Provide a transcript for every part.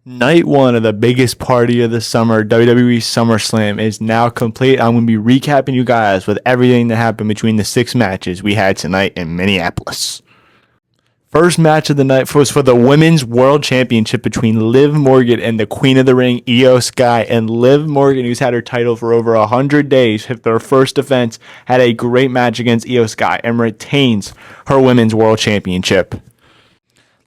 Night one of the biggest party of the summer, WWE Summerslam, is now complete. I'm going to be recapping you guys with everything that happened between the 6 matches we had tonight in Minneapolis. First match of the night was for the Women's World Championship between Liv Morgan and the Queen of the Ring, Io Sky. And Liv Morgan, who's had her title for over 100 days, hit their first defense, had a great match against Io Sky, and retains her Women's World Championship.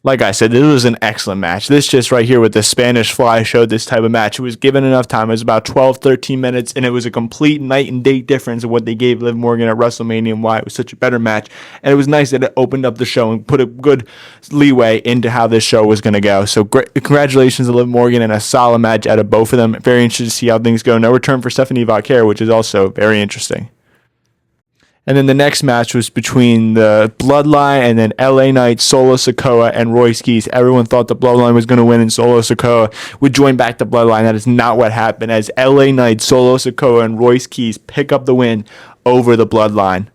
Like I said, this was an excellent match. This just right here with the Spanish Fly showed this type of match. It was given enough time. It was about 12, 13 minutes, and it was a complete night and day difference of what they gave Liv Morgan at WrestleMania and why it was such a better match. And it was nice that it opened up the show and put a good leeway into how this show was going to go. So congratulations to Liv Morgan and a solid match out of both of them. Very interested to see how things go. No return for Stephanie Vaquer, which is also very interesting. And then the next match was between the Bloodline and then LA Knight, Solo Sikoa, and Royce Keys. Everyone thought the Bloodline was going to win and Solo Sikoa would join back the Bloodline. That is not what happened, as LA Knight, Solo Sikoa, and Royce Keys pick up the win over the Bloodline.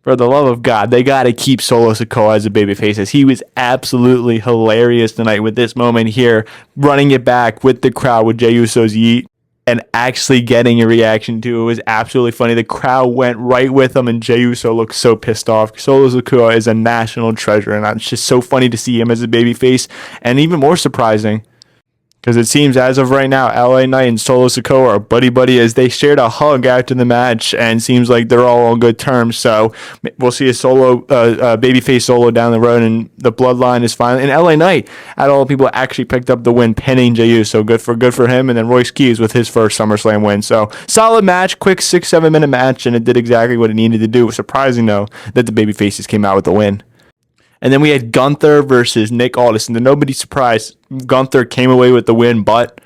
For the love of God, they got to keep Solo Sikoa as a babyface, as he was absolutely hilarious tonight with this moment here, running it back with the crowd with Jey Uso's Yeet. And actually getting a reaction to it was absolutely funny. The crowd went right with him, and Jey Uso looked so pissed off. Solo Sikoa is a national treasure, and it's just so funny to see him as a babyface. And even more surprising, because it seems as of right now, LA Knight and Solo Sikoa are buddy-buddy, as they shared a hug after the match, and seems like they're all on good terms. So we'll see a babyface Solo down the road, and the Bloodline is finally. And LA Knight, out of all people, actually picked up the win, pinning Jey Uso. Good for him. And then Royce Keys with his first SummerSlam win. So solid match, quick 6-7 minute match, and it did exactly what it needed to do. It was surprising though that the babyfaces came out with the win. And then we had Gunther versus Nick Aldis. And to nobody's surprise, Gunther came away with the win, but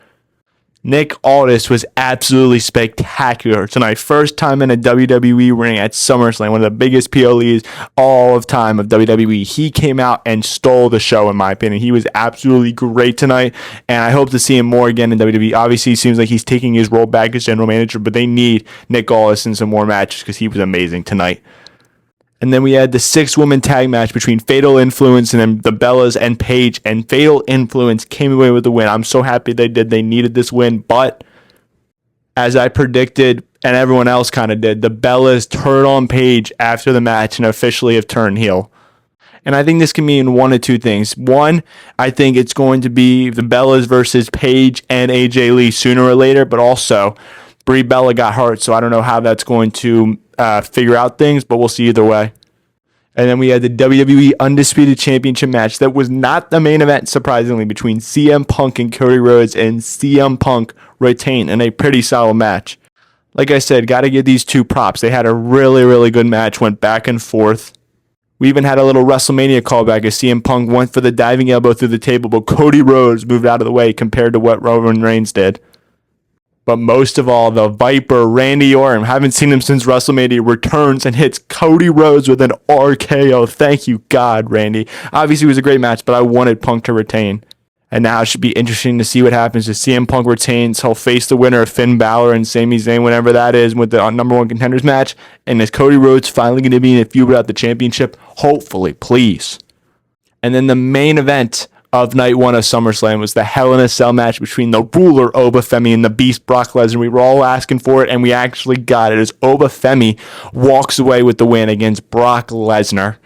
Nick Aldis was absolutely spectacular tonight. First time in a WWE ring at SummerSlam, one of the biggest PLEs all of time of WWE. He came out and stole the show, in my opinion. He was absolutely great tonight, and I hope to see him more again in WWE. Obviously, it seems like he's taking his role back as general manager, but they need Nick Aldis in some more matches because he was amazing tonight. And then we had the 6-woman tag match between Fatal Influence and then the Bellas and Paige. And Fatal Influence came away with the win. I'm so happy they did. They needed this win. But as I predicted, and everyone else kind of did, the Bellas turned on Paige after the match and officially have turned heel. And I think this can mean one of two things. One, I think it's going to be the Bellas versus Paige and AJ Lee sooner or later. But also, Brie Bella got hurt, so I don't know how that's going to figure out things, but we'll see either way. And then we had the WWE Undisputed Championship match that was not the main event, surprisingly, between CM Punk and Cody Rhodes, and CM Punk retained in a pretty solid match. Like I said, got to give these two props. They had a really, really good match, went back and forth. We even had a little WrestleMania callback as CM Punk went for the diving elbow through the table, but Cody Rhodes moved out of the way compared to what Roman Reigns did. But most of all, the Viper, Randy Orton, haven't seen him since WrestleMania, returns and hits Cody Rhodes with an RKO. Thank you, God, Randy. Obviously, it was a great match, but I wanted Punk to retain. And now it should be interesting to see what happens if CM Punk retains. He'll face the winner of Finn Balor and Sami Zayn, whenever that is, with the number one contenders match. And is Cody Rhodes finally going to be in a feud without the championship? Hopefully, please. And then the main event of night one of SummerSlam was the Hell in a Cell match between the Ruler, Oba Femi, and the Beast, Brock Lesnar. We were all asking for it, and we actually got it, as Oba Femi walks away with the win against Brock Lesnar.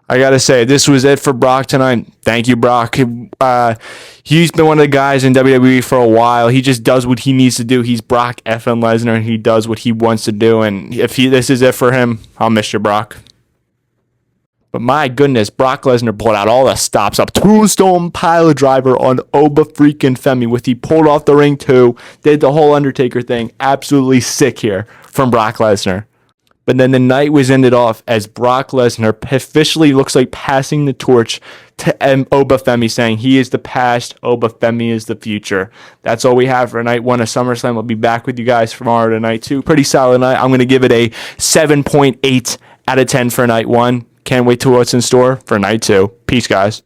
I gotta say, this was it for Brock tonight. Thank you, Brock. He's been one of the guys in WWE for a while. He just does what he needs to do. He's Brock effing Lesnar, and he does what he wants to do. And if this is it for him, I'll miss you, Brock. But my goodness, Brock Lesnar pulled out all the stops up. Tombstone pile driver on Oba freaking Femi, with he pulled off the ring too. Did the whole Undertaker thing. Absolutely sick here from Brock Lesnar. But then the night was ended off as Brock Lesnar officially looks like passing the torch to Oba Femi, saying he is the past, Oba Femi is the future. That's all we have for night one of SummerSlam. I'll be back with you guys tomorrow tonight too. Pretty solid night. I'm going to give it a 7.8 out of 10 for night one. Can't wait to what's in store for night two. Peace, guys.